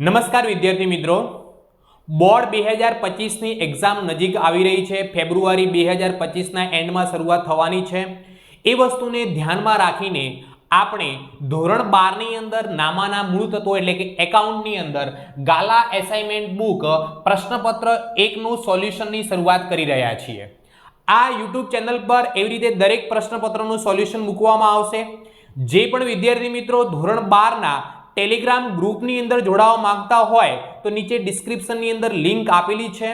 નમસ્કાર વિદ્યાર્થી મિત્રો, બોર્ડ 2025ની એક્ઝામ નજીક આવી રહી છે. ફેબ્રુઆરી 2025ના એન્ડમાં શરૂઆત થવાની છે. એ વસ્તુને ધ્યાનમાં રાખીને આપણે ધોરણ 12ની અંદર નામાના મૂળ તત્વો એટલે કે એકાઉન્ટની અંદર ગાલા એસાઇનમેન્ટ બુક પ્રશ્નપત્ર 1નું સોલ્યુશનની શરૂઆત કરી રહ્યા છીએ. આ યુટ્યુબ ચેનલ પર એવી રીતે દરેક પ્રશ્નપત્રનું સોલ્યુશન મૂકવામાં આવશે. જે પણ વિદ્યાર્થી મિત્રો ધોરણ 12ના ટેલિગ્રામ ગ્રુપની અંદર જોડાવા માંગતા હોય તો નીચે ડિસ્ક્રિપ્શનની અંદર લિંક આપેલી છે.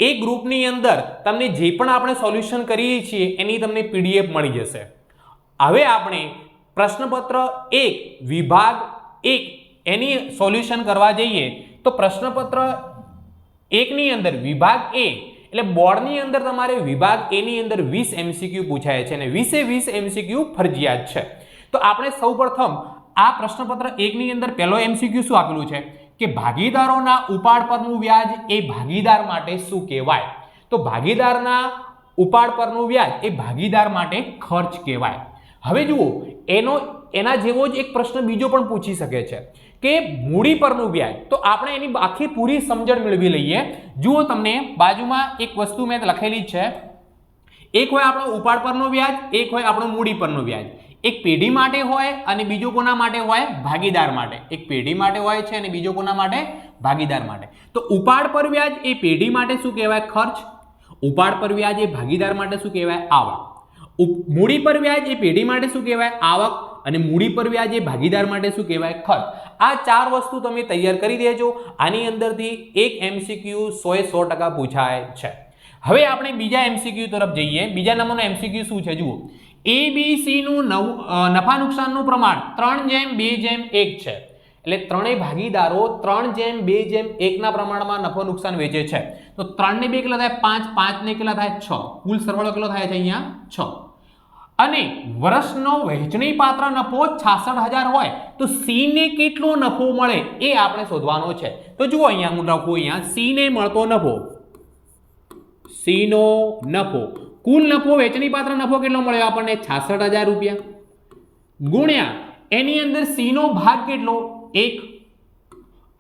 એ ગ્રુપની અંદર તમને જે પણ આપણે સોલ્યુશન કરીએ છીએ એની તમને પીડીએફ મળી જશે. હવે આપણે પ્રશ્નપત્ર 1 વિભાગ 1 એની સોલ્યુશન કરવા જઈએ તો પ્રશ્નપત્ર 1ની અંદર વિભાગ A એટલે બોર્ડની અંદર તમારે વિભાગ A ની અંદર 20 MCQ પૂછાય છે અને 20 MCQ ફરજિયાત છે. તો આપણે સૌપ્રથમ આ પ્રશ્નપત્ર 1 ની અંદર પહેલો MCQ શું આપેલું છે કે ભાગીદારોના ઉપાડ પરનું વ્યાજ એ ભાગીદાર માટે શું કહેવાય? તો ભાગીદારના ઉપાડ પરનું વ્યાજ એ ભાગીદાર માટે ખર્ચ કહેવાય. હવે જુઓ એના જેવો જ એક પ્રશ્ન બીજો પણ પૂછી શકે છે કે મૂડી પરનું વ્યાજ. તો આપણે એની આખી પૂરી સમજણ મેળવી લઈએ. જુઓ તમને બાજુમાં એક વસ્તુ મેં લખેલી છે. એક હોય આપણો ઉપાડ પરનો વ્યાજ, એક હોય આપણો મૂડી પરનો વ્યાજ. એક પેઢી માટે હોય અને બીજો કોના માટે હોય? ભાગીદાર માટે. એક પેઢી માટે હોય છે અને બીજો કોના માટે? ભાગીદાર માટે. તો ઉપાડ પર વ્યાજ એ પેઢી માટે શું કહેવાય? ખર્ચ. ઉપાડ પર વ્યાજ એ ભાગીદાર માટે શું કહેવાય? આવક. મૂડી પર વ્યાજ એ પેઢી માટે શું કહેવાય? આવક. અને મૂડી પર વ્યાજ એ ભાગીદાર માટે શું કહેવાય? ખર્ચ. આ ચાર વસ્તુ તમે તૈયાર કરી દેજો. આની અંદરથી એક MCQ 100% પૂછાય છે. હવે આપણે બીજા MCQ તરફ જઈએ. બીજા નંબરનો MCQ શું છે જુઓ. ABC નું નફા નુકસાનનું પ્રમાણ 3:2:1 છે. એટલે ત્રણેય ભાગીદારો 3:2:1 ના પ્રમાણમાં નફો નુકસાન વેચે છે. તો 3 ને 2 કેટલા થાય? 5. 5 ને કેટલા થાય? 6. કુલ સરવાળો કેટલો થાય છે અહીંયા? 6. અને વર્ષનો વહેંચણી પાત્ર નફો 66,000 હોય તો C ને કેટલો નફો મળે એ આપણે શોધવાનો છે. તો જુઓ અહીંયા હું લખું અહીંયા C ને મળતો નફો. C નો નફો, કુલ નફો વેચણી પાત્ર નફો કેટલો મળ્યો આપણને? 66,000 રૂપિયા ગુણ્યા એની અંદર C નો ભાગ કેટલો? 1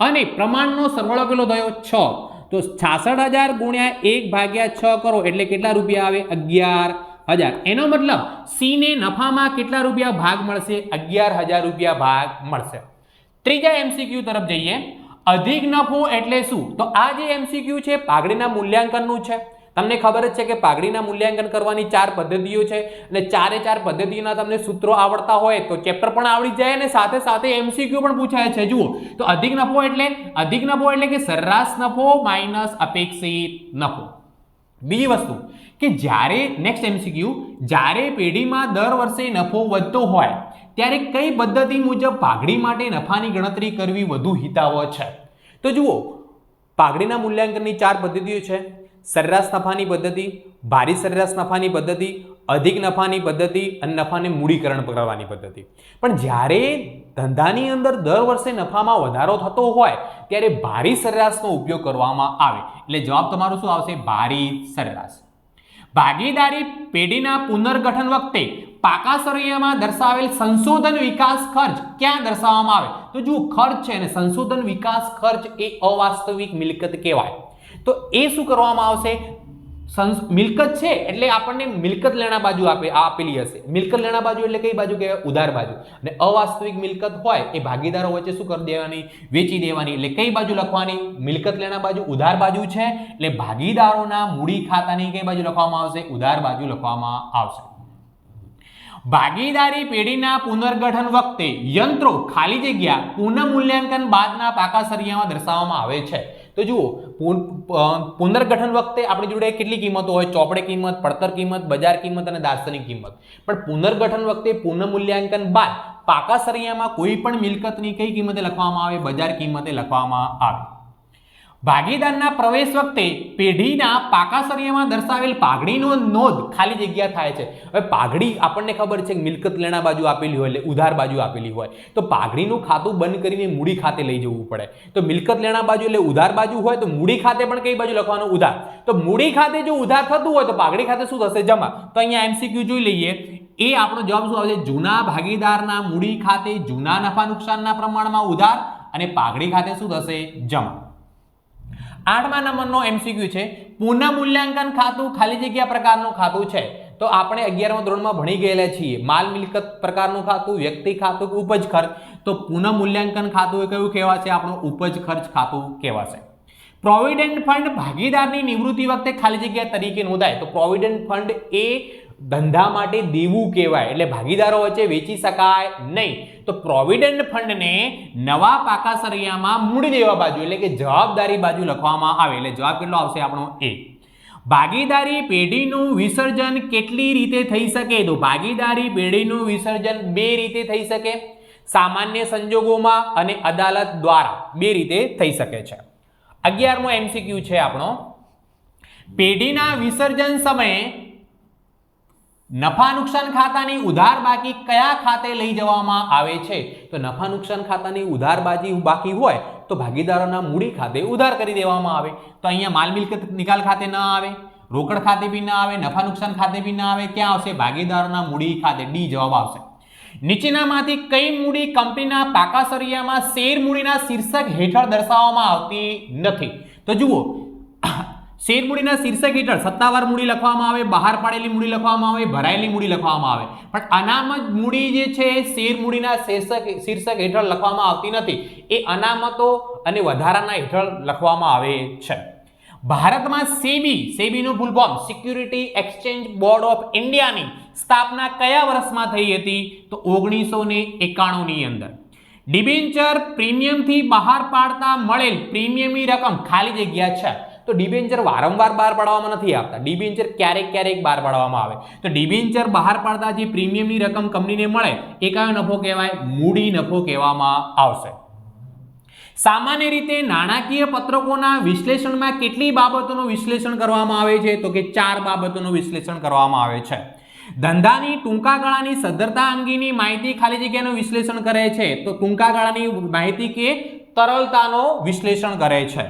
અને પ્રમાણનો સરવાળો કેટલો થયો? 6. તો 66,000 ગુણ્યા 1/6 કરો એટલે કેટલા રૂપિયા આવે? 11,000. એનો મતલબ C ને નફામાં કેટલા રૂપિયા ભાગ મળશે? 11,000 રૂપિયા ભાગ મળશે. ત્રીજા MCQ તરફ જઈએ. અધિક નફો એટલે શું? તો આ જે MCQ છે પાઘડીના મૂલ્યાંકનનું છે. તમને ખબર જ છે કે પાઘડીના મૂલ્યાંકન કરવાની 4 પદ્ધતિઓ છે અને 4 પદ્ધતિના તમને સૂત્રો આવડતા હોય તો ચેપ્ટર પણ આવડી જાય અને સાથે સાથે MCQ પણ પૂછાય છે. જુઓ તો અધિક નફો એટલે કે સરેરાશ નફો માઇનસ અપેક્ષિત નફો. બીજી વસ્તુ કે જ્યારે નેક્સ્ટ MCQ જ્યારે પેઢીમાં દર વર્ષે નફો વધતો હોય ત્યારે કઈ પદ્ધતિ મુજબ પાઘડી માટે નફાની ગણતરી કરવી વધુ હિતાવહ છે? તો જુઓ પાઘડીના મૂલ્યાંકનની 4 પદ્ધતિઓ છે. સરેરાશ નફાની પદ્ધતિ, ભારી સરેરાશ નફાની પદ્ધતિ, અધિક નફાની પદ્ધતિ અને નફાને મૂડીકરણ કરવાની પદ્ધતિ. પણ જ્યારે ધંધાની અંદર દર વર્ષે નફામાં વધારો થતો હોય ત્યારે ભારી સરેરાશનો ઉપયોગ કરવામાં આવે. એટલે જવાબ તમારો શું આવશે? ભારી સરેરાશ. ભાગીદારી પેઢીના પુનર્ગઠન વખતે પાકા સરવૈયામાં દર્શાવેલ સંશોધન વિકાસ ખર્ચ ક્યાં દર્શાવવામાં આવે? તો જુઓ ખર્ચ છે અને સંશોધન વિકાસ ખર્ચ એ અવાસ્તવિક મિલકત કહેવાય. તો એ શું કરવામાં આવશે? મિલકત છે એટલે આપણને મિલકત લેણા બાજુ આપેલી હશે. મિલકત લેણા બાજુ એટલે કઈ બાજુ કહેવાય? ઉધાર બાજુ. અને અવાસ્તવિક મિલકત હોય એ ભાગીદારો વચ્ચે શું કરી દેવાની? વેચી દેવાની. એટલે કઈ બાજુ લખવાની? મિલકત લેણા બાજુ ઉધાર બાજુ છે એટલે ભાગીદારોના મૂડી ખાતાની કઈ બાજુ લખવામાં આવશે? ઉધાર બાજુ લખવામાં આવશે. ભાગીદારી પેઢીના પુનર્ગઠન વખતે યંત્રો ખાલી જગ્યા પુનઃમૂલ્યાંકન બાદના પાકા સરવૈયામાં દર્શાવવામાં આવે છે. તો જુઓ પુનર્ગઠન વખતે આપણી જોડે કેટલી કિંમતો હોય? ચોપડે કિંમત, પડતર કિંમત, બજાર કિંમત અને દાર્શનિક કિંમત. પણ પુનર્ગઠન વખતે પુનઃમૂલ્યાંકન બાદ પાકા સરવૈયામાં કોઈ પણ મિલકતની કઈ કિંમતે લખવામાં આવે? બજાર કિંમતે લખવામાં આવે. ભાગીદારના પ્રવેશ વખતે પેઢીના પાકા સરવૈયામાં દર્શાવેલ પાઘડીનો નોંધ ખાલી જગ્યા થાય છે. હવે પાઘડી આપણને ખબર છે કે મિલકત લેણા બાજુ આપેલી હોય એટલે ઉધાર બાજુ આપેલી હોય તો પાઘડીનું ખાતું બંધ કરીને મૂડી ખાતે લઈ જવું પડે. તો મિલકત લેણા બાજુ એટલે ઉધાર બાજુ હોય તો મૂડી ખાતે પણ કઈ બાજુ લખવાનું? ઉધાર. તો મૂડી ખાતે જો ઉધાર થતું હોય તો પાઘડી ખાતે શું થશે? જમા. તો અહીંયા MCQ જોઈ લઈએ. એ આપણો જવાબ શું આવશે? જૂના ભાગીદારના મૂડી ખાતે જૂના નફા નુકસાનના પ્રમાણમાં ઉધાર અને પાઘડી ખાતે શું થશે? જમા. 8મા નંબરનો MCQ છે, પુનઃમૂલ્યાંકન ખાતું ખાલી જગ્યા પ્રકારનું ખાતું છે. તો આપણે 11મા ધોરણમાં ભણી ગયેલા છીએ માલ મિલકત પ્રકારનું ખાતું, વ્યક્તિ ખાતું, ઉપજ ખર્ચ. તો પુનઃમૂલ્યાંકન ખાતું એ કયું કહેવાશે? આપણું ઉપજ ખર્ચ ખાતું કહેવાશે. પ્રોવિડન્ટ ફંડ ભાગીદારની નિવૃત્તિ વખતે ખાલી જગ્યા તરીકે નોંધાય. તો પ્રોવિડન્ટ ફંડ એ ધંધા માટે દેવું કહેવાય, એટલે ભાગીદારો વચ્ચે વેચી શકાય નહીં. તો પ્રોવિડન્ટ ફંડને નવા પાકા સરિયામાં મૂડી દેવા બાજુ એટલે કે જવાબદારી બાજુ લખવામાં આવે. એટલે જવાબ કેટલો આવશે આપણો? એ. ભાગીદારી પેઢીનું વિસર્જન કેટલી રીતે થઈ શકે? તો ભાગીદારી પેઢીનું વિસર્જન 2 રીતે થઈ શકે, સામાન્ય સંજોગોમાં અને અદાલત દ્વારા 2 રીતે થઈ શકે છે. 11મો MCQ છે આપણો, પેઢીના વિસર્જન સમયે નફા નુકસાન ખાતાની ઉધાર બાકી કયા ખાતે લઈ જવામાં આવે છે? તો નફા નુકસાન ખાતાની ઉધાર બાકી હોય તો ભાગીદારોના મૂડી ખાતે ઉધાર કરી દેવામાં આવે. તો અહીંયા માલ મિલકત નિકાલ ખાતે ન આવે, રોકડ ખાતે બી ન આવે, નફા નુકસાન ખાતે બી ન આવે. ક્યાં આવશે? ભાગીદારોના મૂડી ખાતે. ડી જવાબ આવશે. નીચેનામાંથી કઈ મૂડી કંપનીના પાકા સરિયામાં શેર મૂડીના શીર્ષક હેઠળ દર્શાવવામાં આવતી નથી? તો જુઓ, શેર મૂડીના શીર્ષક હેઠળ સત્તાવાર મૂડી લખવામાં આવે, બહાર પાડેલી મૂડી લખવામાં આવે, ભરાયેલી મૂડી લખવામાં આવે, પણ અનામત મૂડી જે છે શેર મૂડીના શીર્ષક હેઠળ લખવામાં આવતી નથી. એ અનામતો અને વધારાના હેઠળ લખવામાં આવે છે. ભારતમાં સેબીનું full form security exchange board of ઇન્ડિયાની સ્થાપના કયા વર્ષમાં થઈ હતી? તો 1991 ની અંદર. ડિબેન્ચર પ્રીમિયમથી બહાર પાડતા મળેલ પ્રીમિયમની રકમ ખાલી જગ્યા છે. તો ડિબેન્ચર વારંવાર બહાર પાડવામાં નથી આવતા, ડિબેન્ચર ક્યારેક બહાર પાડવામાં આવે. તો ડિબેન્ચર બહાર પાડતા જે પ્રીમિયમની રકમ કંપનીને મળે એ કયો નફો કહેવાય? મૂડી નફો કહેવામાં આવશે. સામાન્ય રીતે નાણાકીય પત્રકોના વિશ્લેષણમાં કેટલી બાબતોનું વિશ્લેષણ કરવામાં આવે છે? તો કે 4 બાબતોનું વિશ્લેષણ કરવામાં આવે છે. ધંધાની ટૂંકા ગાળાની સદ્ધરતા અંગેની માહિતી ખાલી જગ્યાનું વિશ્લેષણ કરે છે. તો ટૂંકા ગાળાની માહિતી કે તરલતાનો વિશ્લેષણ કરે છે.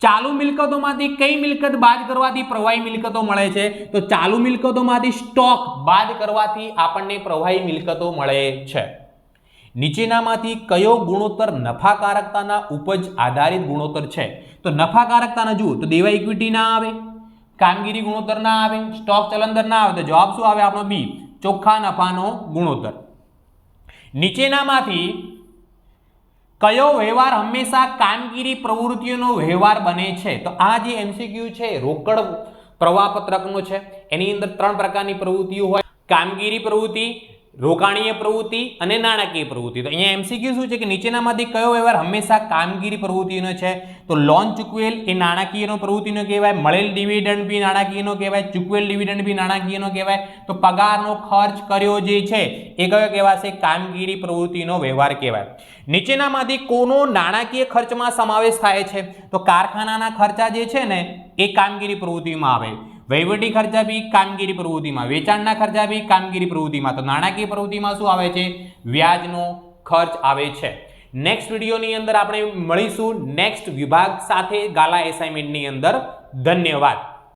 ચાલુ મિલકતોમાંથી કઈ મિલકત બાદ કરવાથી પ્રવાહી મિલકતો મળે છે? તો ચાલુ મિલકતોમાંથી સ્ટોક બાદ કરવાથી આપણને પ્રવાહી મિલકતો મળે છે. નીચેનામાંથી કયો ગુણોત્તર નફાકારકતાના ઉપજ આધારિત ગુણોત્તર છે? તો નફાકારકતાના જુઓ તો દેવા ઇક્વિટી ના આવે, કામગીરી ગુણોત્તર ના આવે, સ્ટોક ચલન દર ના આવે. તો જવાબ શું આવે આપણો? બી, ચોખ્ખા નફાનો ગુણોત્તર. નીચેનામાંથી કયો વ્યવહાર હંમેશા કામગીરી પ્રવૃત્તિઓનો વ્યવહાર બને છે? તો આ જે MCQ છે રોકડ પ્રવાહપત્રકનો છે. એની અંદર 3 પ્રકારની પ્રવૃત્તિઓ હોય: કામગીરી પ્રવૃત્તિ, રોકાણીય પ્રવૃત્તિ અને નાણાકીય પ્રવૃત્તિ. તો અહીંયા MCQ શું છે કે નીચેનામાંથી કયો વ્યવહાર હંમેશા કામગીરી પ્રવૃત્તિનો છે? તો લોન ચૂકવેલ એ નાણાકીયનો પ્રવૃત્તિનો કહેવાય, મળેલ ડિવિડન્ડ બી નાણાકીયનો કહેવાય, ચૂકવેલ ડિવિડન્ડ બી નાણાકીયનો કહેવાય. તો પગારનો ખર્ચ કર્યો જે છે એ કયો કહેવાશે? કામગીરી પ્રવૃત્તિનો વ્યવહાર કહેવાય. નીચેનામાંથી કોનો નાણાકીય ખર્ચમાં સમાવેશ થાય છે? તો કારખાનાના ખર્ચા જે છે ને એ કામગીરી પ્રવૃત્તિમાં આવે, વહીવટી ખર્ચા બી કામગીરી પ્રવૃત્તિમાં, વેચાણના ખર્ચા બી કામગીરી પ્રવૃત્તિમાં. તો નાણાકીય પ્રવૃત્તિમાં શું આવે છે? વ્યાજનો ખર્ચ આવે છે. નેક્સ્ટ વિડીયોની અંદર આપણે મળીશું નેક્સ્ટ વિભાગ સાથે ગાલા એસાઇનમેન્ટની અંદર. ધન્યવાદ.